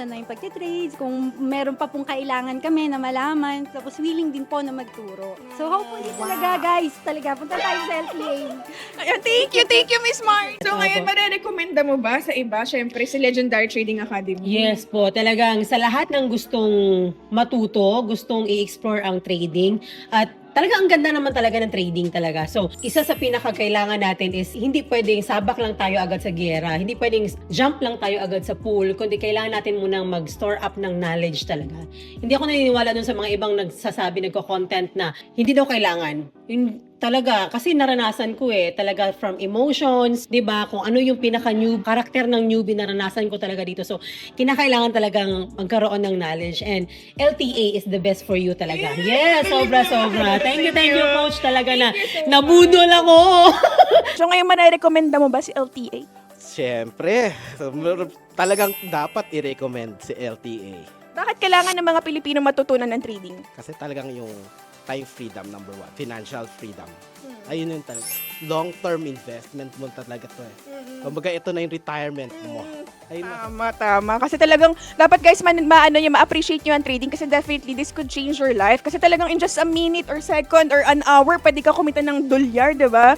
kumusta na yung pagtitrades, kung meron pa pong kailangan kami na malaman, tapos willing din po na magturo. So hopefully talaga guys, talaga punta tayo sa LTA. Ayan, thank you, Miss Mar. So ngayon, marirekomenda mo ba sa iba? Siyempre, sa Legendary Trading Academy. Yes po, talagang sa lahat ng gustong matuto, gustong i-explore ang trading, at talaga ang ganda naman talaga ng trading talaga. So, isa sa pinakakailangan natin is hindi pwedeng sabak lang tayo agad sa giyera, hindi pwedeng jump lang tayo agad sa pool, kundi kailangan natin munang mag-store up ng knowledge talaga. Hindi ako naniniwala dun sa mga ibang nagsasabi, nagko-content na hindi daw kailangan. Yung talaga, kasi naranasan ko talaga from emotions, 'di ba? Kung ano yung pinaka-new karakter ng newbie, naranasan ko talaga dito. So, kinakailangan talagang magkaroon ng knowledge, and LTA is the best for you talaga. Yes, sobra. Thank you coach talaga na nabudol ako. So ngayon, marirekomenda mo ba si LTA? Siyempre, talagang dapat i-recommend si LTA. Bakit kailangan ng mga Pilipino matutunan ng trading? Kasi talagang yung time freedom, number one. Financial freedom. Ayun yung talaga. Long-term investment mo talaga to Kumbaga, ito na yung retirement mo. Ayun na. Tama. Kasi talagang, dapat guys, ma-appreciate nyo ang trading kasi definitely this could change your life. Kasi talagang in just a minute or second or an hour, pwede ka kumita ng dolyar, diba?